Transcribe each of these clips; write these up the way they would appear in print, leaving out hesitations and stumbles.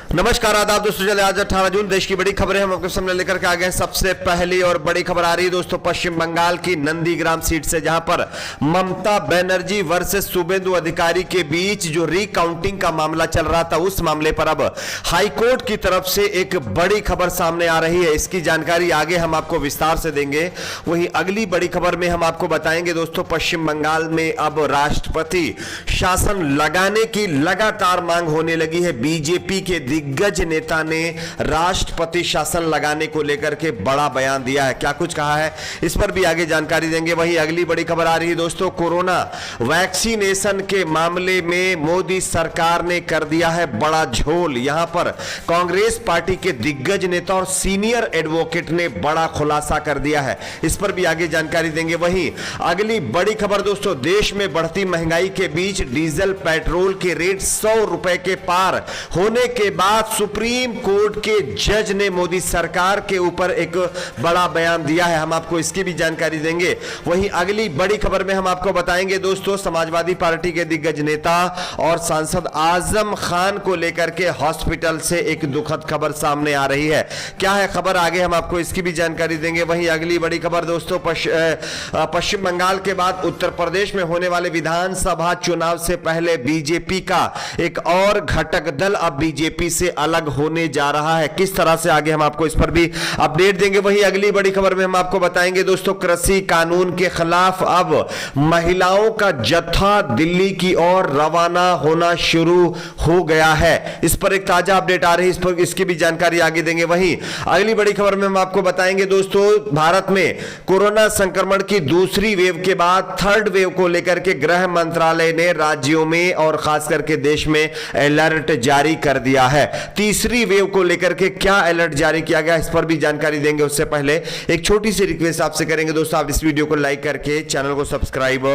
नमस्कार आदाब दोस्तों, चले आज 18 जून देश की बड़ी खबरें हम आपके सामने लेकर के आ गए। सबसे पहली और बड़ी खबर आ रही है दोस्तों पश्चिम बंगाल की नंदीग्राम सीट से, जहां पर ममता बनर्जी वर्सेस शुभेंदु अधिकारी के बीच जो रिकाउंटिंग का मामला चल रहा था, उस मामले पर अब हाईकोर्ट की तरफ से एक बड़ी खबर सामने आ रही है। इसकी जानकारी आगे हम आपको विस्तार से देंगे। वहीं अगली बड़ी खबर में हम आपको बताएंगे दोस्तों पश्चिम बंगाल में अब राष्ट्रपति शासन लगाने की लगातार मांग होने लगी है। बीजेपी के दिग्गज नेता ने राष्ट्रपति शासन लगाने को लेकर के बड़ा बयान दिया है। क्या कुछ कहा है, इस पर भी आगे जानकारी देंगे। वहीं अगली बड़ी खबर आ रही है दोस्तों, कोरोना वैक्सीनेशन के मामले में मोदी सरकार ने कर दिया है बड़ा झोल। यहां पर कांग्रेस पार्टी के दिग्गज नेता और सीनियर एडवोकेट ने बड़ा खुलासा कर दिया है, इस पर भी आगे जानकारी देंगे। वहीं अगली बड़ी खबर दोस्तों, देश में बढ़ती महंगाई के बीच डीजल पेट्रोल के रेट 100 रुपए के पार होने के बाद सुप्रीम कोर्ट के जज ने मोदी सरकार के ऊपर एक बड़ा बयान दिया है। हम आपको इसकी भी जानकारी देंगे। वहीं अगली बड़ी खबर में हम आपको बताएंगे दोस्तों, समाजवादी पार्टी के दिग्गज नेता और सांसद आजम खान को लेकर के हॉस्पिटल से एक दुखद खबर सामने आ रही है। क्या है खबर, आगे हम आपको इसकी भी जानकारी देंगे। वहीं अगली बड़ी खबर दोस्तों, पश्चिम बंगाल के बाद उत्तर प्रदेश में होने वाले विधानसभा चुनाव से पहले बीजेपी का एक और घटक दल अब बीजेपी से अलग होने जा रहा है। किस तरह से, आगे हम आपको इस पर भी अपडेट देंगे। वहीं अगली बड़ी खबर में हम आपको बताएंगे दोस्तों, कृषि कानून के खिलाफ अब महिलाओं का जत्था दिल्ली की ओर रवाना होना शुरू हो गया है। इस पर एक ताजा अपडेट आ रही है, इस पर इसकी भी जानकारी आगे देंगे। वहीं अगली बड़ी खबर में हम आपको बताएंगे दोस्तों, भारत में कोरोना संक्रमण की दूसरी वेव के बाद थर्ड वेव को लेकर के गृह मंत्रालय ने राज्यों में और खास करके देश में अलर्ट जारी कर दिया है। तीसरी वेव को लेकर के क्या अलर्ट जारी किया गया, इस पर भी जानकारी देंगे। उससे पहले एक छोटी सी रिक्वेस्ट आपसे करेंगे दोस्तों, आप इस वीडियो को लाइक करके चैनल को सब्सक्राइब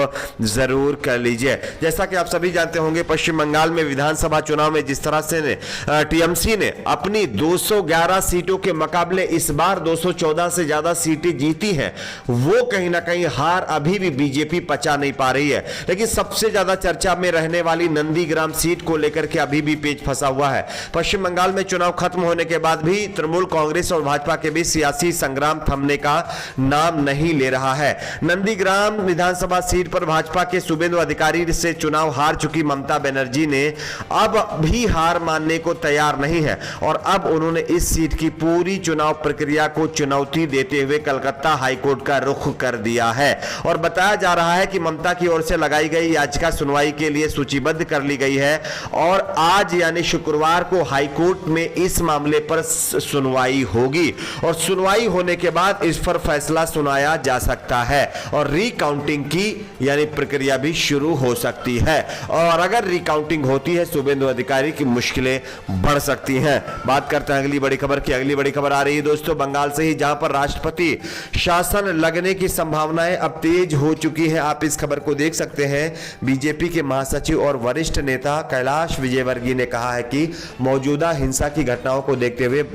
जरूर कर लीजिए। जैसा कि आप सभी जानते होंगे, पश्चिम बंगाल में विधानसभा चुनाव में जिस तरह से टीएमसी ने अपनी 211 सीटों के मुकाबले इस बार 214 से ज्यादा सीटें जीती हैं, वो कहीं ना कहीं हार अभी भी बीजेपी पचा नहीं पा रही है। लेकिन सबसे ज्यादा चर्चा में रहने वाली नंदीग्राम सीट को लेकर के अभी भी पेच फंसा हुआ है। पश्चिम बंगाल में चुनाव खत्म होने के बाद भी तृणमूल कांग्रेस और भाजपा के बीच सियासी संग्राम थमने का नाम नहीं ले रहा है। नंदीग्राम विधानसभा सीट पर भाजपा के शुभेंदु अधिकारी से चुनाव हार चुकी ममता बनर्जी ने अब भी हार मानने को तैयार नहीं है और अब उन्होंने इस सीट की पूरी चुनाव प्रक्रिया को चुनौती देते हुए कलकत्ता हाईकोर्ट का रुख कर दिया है। और बताया जा रहा है कि ममता की ओर से लगाई गई याचिका सुनवाई के लिए सूचीबद्ध कर ली गई है और आज यानी शुक्रवार को हाईकोर्ट में इस मामले पर सुनवाई होगी और सुनवाई होने के बाद इस पर फैसला सुनाया जा सकता है और रिकाउंटिंग की यानी प्रक्रिया भी शुरू हो सकती है। और अगर रिकाउंटिंग होती है, शुभेंदु अधिकारी की मुश्किलें बढ़ सकती हैं। बात करते हैं अगली बड़ी खबर की। अगली बड़ी खबर आ रही है दोस्तों बंगाल से ही, जहां पर राष्ट्रपति शासन लगने की संभावनाएं अब तेज हो चुकी है। आप इस खबर को देख सकते हैं। बीजेपी के महासचिव और वरिष्ठ नेता कैलाश विजयवर्गीय ने कहा है कि मौजूदा हिंसा की घटनाओं को देखते हुए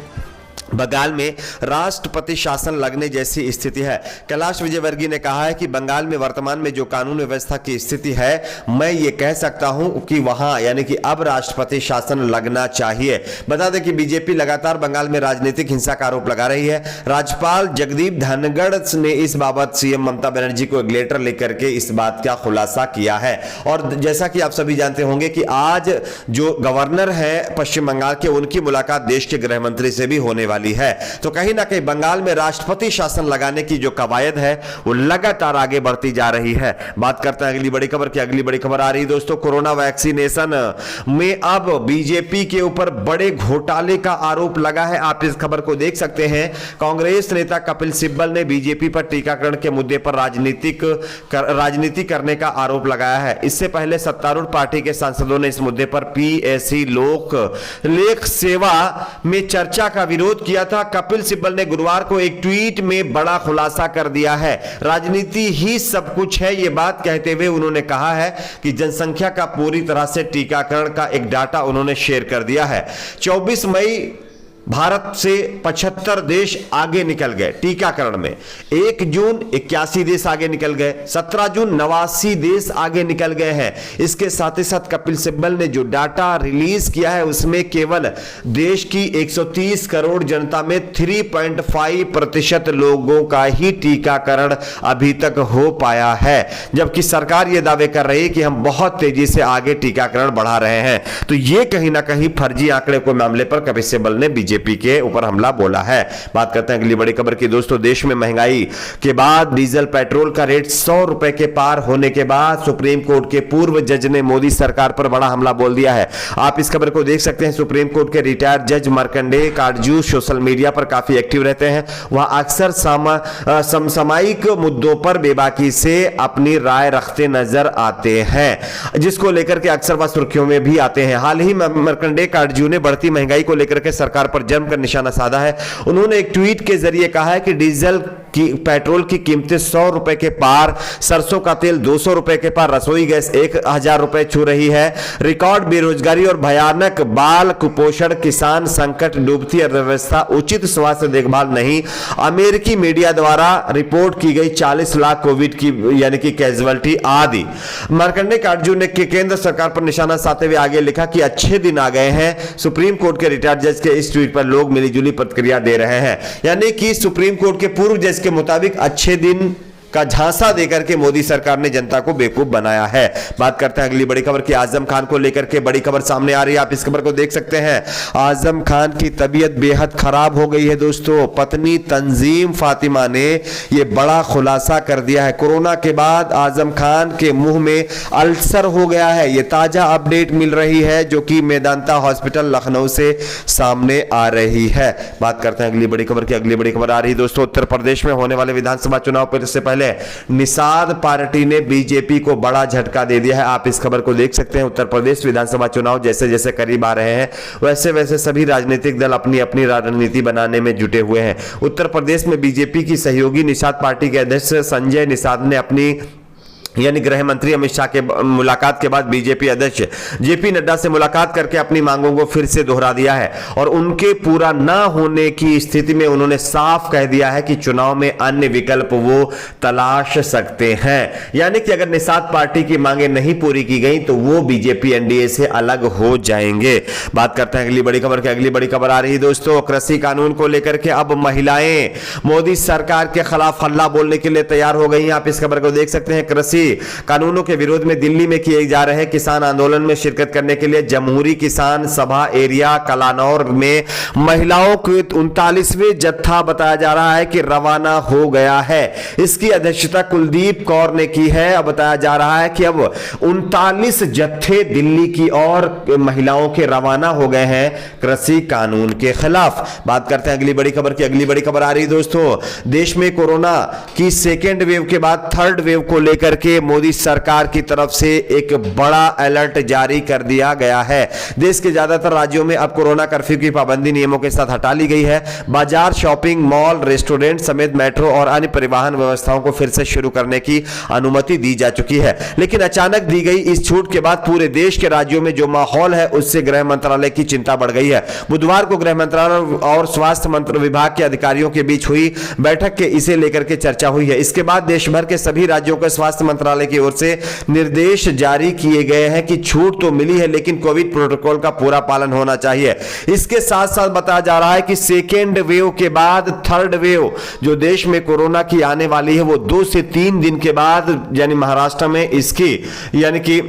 बंगाल में राष्ट्रपति शासन लगने जैसी स्थिति है। कैलाश विजयवर्गीय ने कहा है कि बंगाल में वर्तमान में जो कानून व्यवस्था की स्थिति है, मैं ये कह सकता हूं कि वहां यानी कि अब राष्ट्रपति शासन लगना चाहिए। बता दें कि बीजेपी लगातार बंगाल में राजनीतिक हिंसा का आरोप लगा रही है। राज्यपाल जगदीप धनखड़ ने इस बाबत सीएम ममता बनर्जी को एक लेटर लेकर के इस बात का खुलासा किया है। और जैसा कि आप सभी जानते होंगे कि आज जो गवर्नर है पश्चिम बंगाल के, उनकी मुलाकात देश के गृह मंत्री से भी होने वाली है। तो कहीं ना कहीं बंगाल में राष्ट्रपति शासन लगाने की जो कवायद है वो लगातार आगे बढ़ती जा रही है। बात करते हैं अगली बड़ी खबर की। अगली बड़ी खबर आ रही है दोस्तों, कोरोना वैक्सीनेशन में अब बीजेपी के ऊपर बड़े घोटाले का आरोप लगा है। आप इस खबर को देख सकते हैं। कांग्रेस नेता कपिल सिब्बल ने बीजेपी पर टीकाकरण के मुद्दे पर राजनीति करने का आरोप लगाया है। इससे पहले सत्तारूढ़ पार्टी के सांसदों ने इस मुद्दे पर पीएससी लोक लेख सेवा में चर्चा का विरोध किया था। कपिल सिब्बल ने गुरुवार को एक ट्वीट में बड़ा खुलासा कर दिया है। राजनीति ही सब कुछ है, यह बात कहते हुए उन्होंने कहा है कि जनसंख्या का पूरी तरह से टीकाकरण का एक डाटा उन्होंने शेयर कर दिया है। 24 मई भारत से 75 देश आगे निकल गए टीकाकरण में। 1 जून 81 देश आगे निकल गए, 17 जून 89 देश आगे निकल गए हैं। इसके साथ ही साथ कपिल सिब्बल ने जो डाटा रिलीज किया है उसमें केवल देश की 130 करोड़ जनता में 3.5% लोगों का ही टीकाकरण अभी तक हो पाया है, जबकि सरकार यह दावे कर रही है कि हम बहुत तेजी से आगे टीकाकरण बढ़ा रहे हैं। तो यह कहीं ना कहीं फर्जी आंकड़े के मामले पर कपिल सिब्बल ने बीजेपी के ऊपर हमला बोला है। बात करते हैं अगली बड़ी खबर की दोस्तों। देश में महंगाई के बाद डीजल पेट्रोल का रेट 100 रुपए के पार होने के बाद सुप्रीम कोर्ट के पूर्व जज ने मोदी सरकार पर बड़ा हमला बोल दिया है। आप इस खबर को देख सकते हैं। सुप्रीम कोर्ट के रिटायर्ड जज मार्कंडेय काटजू सोशल मीडिया पर काफी एक्टिव रहते हैं। वह अक्सर समसामयिक मुद्दों पर बेबाकी से अपनी राय रखते नजर आते हैं, जिसको लेकर के अक्सर वह सुर्खियों में भी आते हैं। हाल ही में मार्कंडेय काटजू ने बढ़ती महंगाई को लेकर के सरकार पर जमकर निशाना साधा है। उन्होंने एक ट्वीट के जरिए कहा है कि डीजल की पेट्रोल की कीमतें 100 रुपए के पार, सरसों का तेल 200 रुपए के पार, रसोई गैस 1000 रुपए छू रही है। रिकॉर्ड बेरोजगारी और भयानक बाल कुपोषण, किसान संकट, डूबती अर्थव्यवस्था, उचित स्वास्थ्य देखभाल नहीं, अमेरिकी मीडिया द्वारा रिपोर्ट की गई 40 लाख कोविड की यानी कि कैजुअलिटी आदि। मार्कंडेय काटजू ने केंद्र सरकार पर निशाना साधते हुए आगे लिखा कि अच्छे दिन आ गए हैं। सुप्रीम कोर्ट के रिटायर्ड जज के इस ट्वीट पर लोग मिलीजुली प्रतिक्रिया दे रहे हैं, यानी कि सुप्रीम कोर्ट के पूर्व जज के मुताबिक अच्छे दिन का झांसा देकर के मोदी सरकार ने जनता को बेवकूफ बनाया है। बात करते हैं अगली बड़ी खबर की। आजम खान को लेकर के बड़ी खबर सामने आ रही है। आप इस खबर को देख सकते हैं। आजम खान की तबीयत बेहद खराब हो गई है दोस्तों। पत्नी तंजीम फातिमा ने यह बड़ा खुलासा कर दिया है। कोरोना के बाद आजम खान के मुंह में अल्सर हो गया है। यह ताजा अपडेट मिल रही है जो कि मेदांता हॉस्पिटल लखनऊ से सामने आ रही है। बात करते हैं अगली बड़ी खबर की। अगली बड़ी खबर आ रही है दोस्तों। उत्तर प्रदेश में होने वाले विधानसभा चुनाव से पहले निषाद पार्टी ने बीजेपी को बड़ा झटका दे दिया है। आप इस खबर को देख सकते हैं। उत्तर प्रदेश विधानसभा चुनाव जैसे जैसे करीब आ रहे हैं वैसे वैसे सभी राजनीतिक दल अपनी अपनी रणनीति बनाने में जुटे हुए हैं। उत्तर प्रदेश में बीजेपी की सहयोगी निषाद पार्टी के अध्यक्ष संजय निषाद ने अपनी यानी गृह मंत्री अमित शाह के मुलाकात के बाद बीजेपी अध्यक्ष जेपी नड्डा से मुलाकात करके अपनी मांगों को फिर से दोहरा दिया है और उनके पूरा न होने की स्थिति में उन्होंने साफ कह दिया है कि चुनाव में अन्य विकल्प वो तलाश सकते हैं। यानी कि अगर निषाद पार्टी की मांगें नहीं पूरी की गई तो वो बीजेपी एनडीए से अलग हो जाएंगे। बात करते हैं अगली बड़ी खबर की। अगली बड़ी खबर आ रही है दोस्तों। कृषि कानून को लेकर के अब महिलाएं मोदी सरकार के खिलाफ हल्ला बोलने के लिए तैयार हो गई हैं। आप इस खबर को देख सकते हैं। कृषि कानूनों के विरोध में दिल्ली में किए जा रहे किसान आंदोलन में शिरकत करने के लिए जमहूरी किसान सभा एरिया कलानौर में महिलाओं के 39वें जत्था बताया जा रहा है कि रवाना हो गया है। इसकी अध्यक्षता कुलदीप कौर ने की है। अब बताया जा रहा है कि अब 39 जत्थे दिल्ली की ओर महिलाओं के रवाना हो गए हैं कृषि कानून के खिलाफ। बात करते हैं अगली बड़ी खबर की। अगली बड़ी खबर आ रही है दोस्तों। देश में कोरोना की सेकेंड वेव के बाद थर्ड वेव को लेकर के मोदी सरकार की तरफ से एक बड़ा अलर्ट जारी कर दिया गया है। देश के ज्यादातर राज्यों में अब कोरोना कर्फ्यू की पाबंदी नियमों के साथ हटा ली गई है। बाजार, शॉपिंग मॉल, रेस्टोरेंट समेत मेट्रो और अन्य परिवहन व्यवस्थाओं को फिर से शुरू करने की अनुमति दी जा चुकी है। लेकिन अचानक दी गई इस छूट के बाद पूरे देश के राज्यों में जो माहौल है उससे गृह मंत्रालय की चिंता बढ़ गई है। बुधवार को गृह मंत्रालय और स्वास्थ्य मंत्री विभाग के अधिकारियों के बीच हुई बैठक के इसे लेकर के चर्चा हुई है। इसके बाद देश भर के सभी राज्यों के स्वास्थ्य मंत्रालय की ओर से निर्देश जारी किए गए हैं कि छूट तो मिली है लेकिन कोविड प्रोटोकॉल का पूरा पालन होना चाहिए। इसके साथ साथ बताया जा रहा है कि सेकेंड वेव के बाद थर्ड वेव जो देश में कोरोना की आने वाली है वो 2 से 3 दिन के बाद यानी महाराष्ट्र में इसकी यानी कि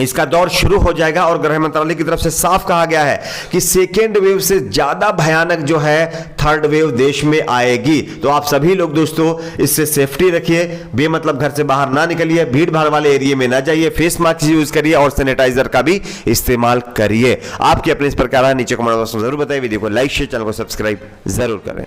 इसका दौर शुरू हो जाएगा। और गृह मंत्रालय की तरफ से साफ कहा गया है कि सेकेंड वेव से ज्यादा भयानक जो है थर्ड वेव देश में आएगी। तो आप सभी लोग दोस्तों इससे सेफ्टी रखिए, बेमतलब घर से बाहर ना निकलिए, भीड़ भाड़ वाले एरिया में ना जाइए, फेस मास्क यूज करिए और सैनिटाइजर का भी इस्तेमाल करिए। आपकी अपने इस प्रकार नीचे कमेंट बॉक्स में जरूर बताइए। वीडियो को लाइक शेयर, चैनल को सब्सक्राइब जरूर करें।